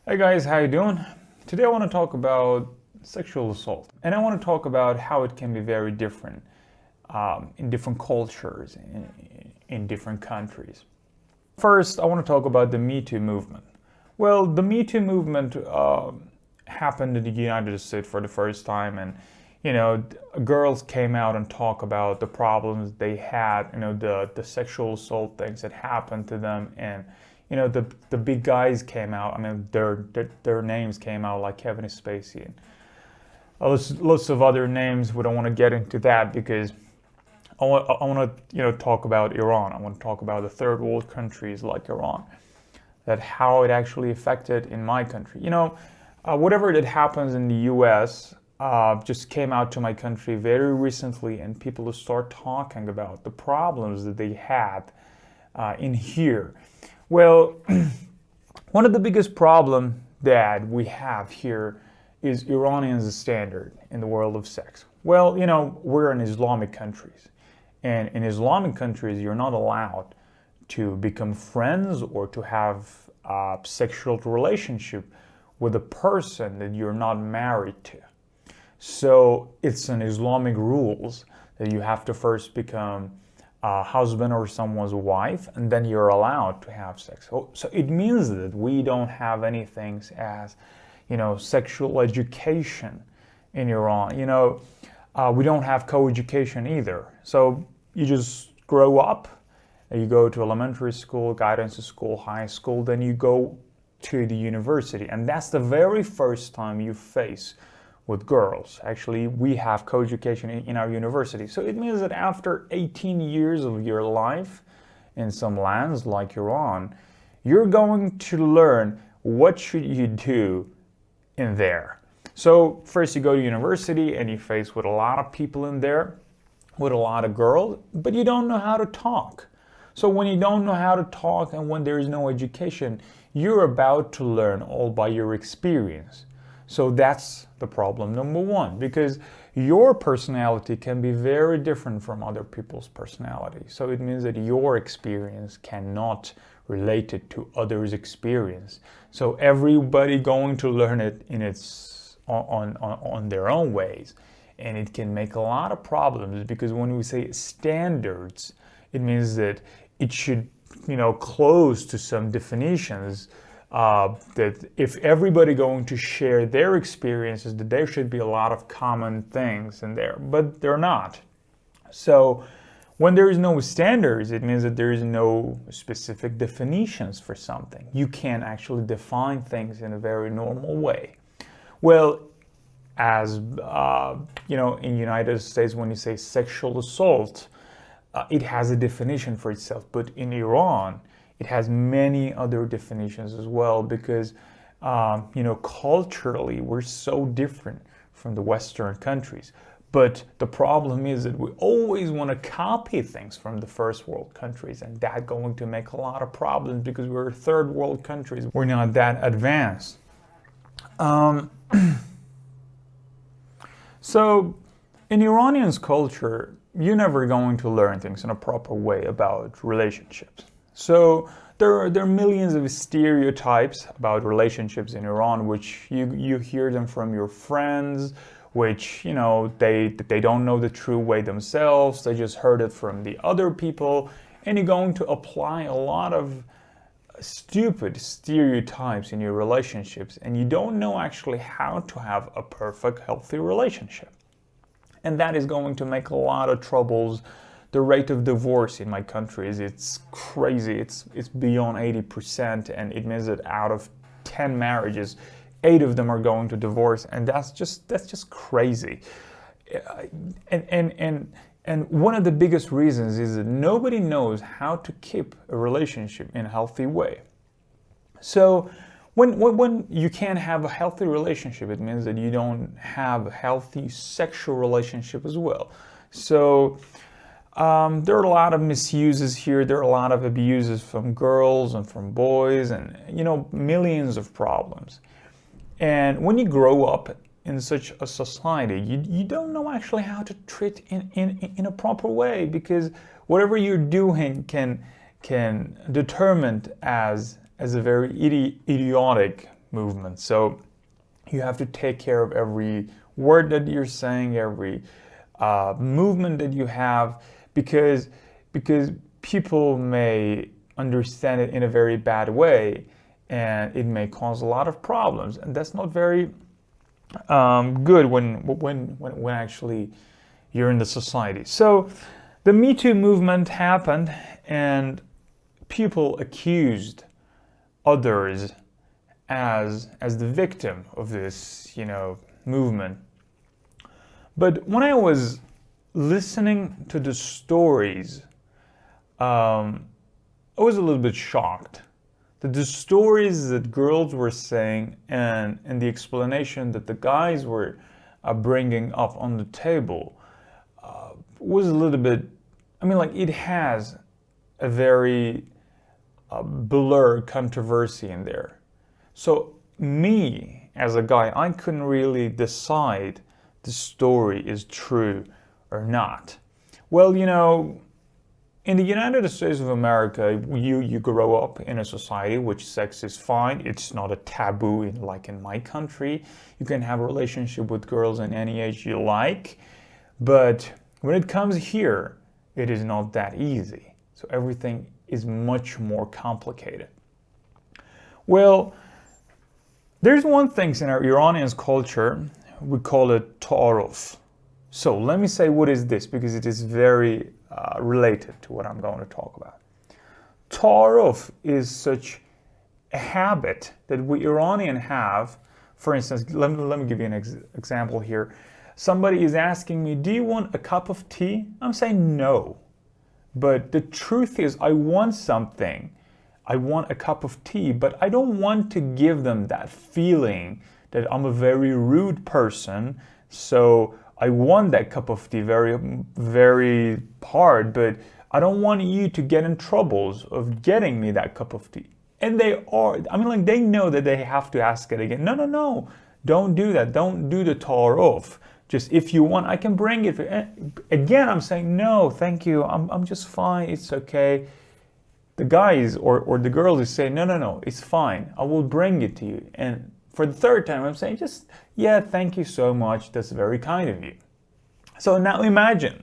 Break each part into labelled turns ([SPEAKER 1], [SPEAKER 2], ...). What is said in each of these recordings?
[SPEAKER 1] Hey guys, how you doing? Today I want to talk about sexual assault, and I want to talk about how it can be very different in different cultures, in different countries. First, I want to talk about the Me Too movement. Well, the Me Too movement happened in the United States for the first time, and girls came out and talked about the problems they had, the sexual assault things that happened to them, and the big guys came out. I mean, their names came out, like Kevin Spacey and lots of other names. We don't want to get into that because I want to talk about Iran. I want to talk about the third world countries like Iran, that how it actually affected in my country. Whatever that happens in the U.S. Just came out to my country very recently, and people will start talking about the problems that they had in here. Well, one of the biggest problems that we have here is Iranians' standard in the world of sex. Well, we're in Islamic countries, and in Islamic countries, you're not allowed to become friends or to have a sexual relationship with a person that you're not married to. So it's an Islamic rules that you have to first become a husband or someone's wife, and then you're allowed to have sex. So it means that we don't have anything as, sexual education in Iran. We don't have co-education either. So you just grow up, and you go to elementary school, guidance school, high school, then you go to the university, and that's the very first time you face with girls. Actually, we have co-education in our university. So it means that after 18 years of your life in some lands like Iran, you're going to learn what should you do in there. So first you go to university and you face with a lot of people in there, with a lot of girls, but you don't know how to talk. So when you don't know how to talk and when there is no education, you're about to learn all by your experience. So that's the problem number one, because your personality can be very different from other people's personality. So it means that your experience cannot relate it to others' experience. So everybody going to learn it in its on their own ways, and it can make a lot of problems, because when we say standards, it means that it should close to some definitions. That if everybody going to share their experiences, that there should be a lot of common things in there, but they're not. So when there is no standards, it means that there is no specific definitions for something. You can't actually define things in a very normal way. Well, as in United States, when you say sexual assault, it has a definition for itself, but in Iran, it has many other definitions as well, because culturally we're so different from the Western countries. But the problem is that we always want to copy things from the first world countries, and that's going to make a lot of problems because we're third world countries. We're not that advanced. So in Iranians' culture, you're never going to learn things in a proper way about relationships. So there are millions of stereotypes about relationships in Iran, which you hear them from your friends, which they don't know the true way themselves. They just heard it from the other people, and you're going to apply a lot of stupid stereotypes in your relationships, and you don't know actually how to have a perfect, healthy relationship. And that is going to make a lot of troubles. The rate of divorce in my country it's crazy. It's beyond 80%, and it means that out of 10 marriages, 8 of them are going to divorce, and that's just crazy. And one of the biggest reasons is that nobody knows how to keep a relationship in a healthy way. So when you can't have a healthy relationship, it means that you don't have a healthy sexual relationship as well. So there are a lot of misuses here. There are a lot of abuses from girls and from boys, and millions of problems. And when you grow up in such a society, you don't know actually how to treat in a proper way, because whatever you're doing can determined as a very idiotic movement. So you have to take care of every word that you're saying, every movement that you have, because people may understand it in a very bad way, and it may cause a lot of problems, and that's not very good when actually you're in the society. So the Me Too movement happened, and people accused others as the victim of this, movement. But when I was listening to the stories, I was a little bit shocked that the stories that girls were saying and the explanation that the guys were bringing up on the table was a little bit, it has a very blurred controversy in there. So me, as a guy, I couldn't really decide the story is true or not. Well, in the United States of America, you grow up in a society which sex is fine. It's not a taboo like in my country. You can have a relationship with girls in any age you like. But when it comes here, it is not that easy. So everything is much more complicated. Well, there's one thing in our Iranian culture, we call it ta'aruf. So let me say what is this, because it is very related to what I'm going to talk about. Ta'aruf is such a habit that we Iranian have. For instance, let me give you an example here. Somebody is asking me, do you want a cup of tea? I'm saying no. But the truth is, I want something. I want a cup of tea, but I don't want to give them that feeling that I'm a very rude person. So I want that cup of tea very, very hard, but I don't want you to get in troubles of getting me that cup of tea. And they are, they know that they have to ask it again. No, don't do that. Don't do the ta'aruf. Just if you want, I can bring it. Again, I'm saying, no, thank you. I'm just fine. It's okay. The guys or the girls is saying, no, it's fine. I will bring it to you. And for the third time, I'm saying, yeah, thank you so much. That's very kind of you. So now imagine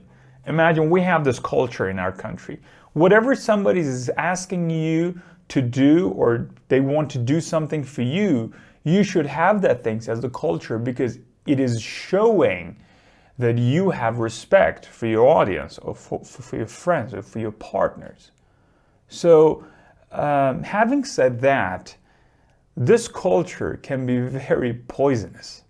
[SPEAKER 1] we have this culture in our country. Whatever somebody is asking you to do, or they want to do something for you, you should have that thing as the culture, because it is showing that you have respect for your audience, or for your friends, or for your partners. So having said that, this culture can be very poisonous.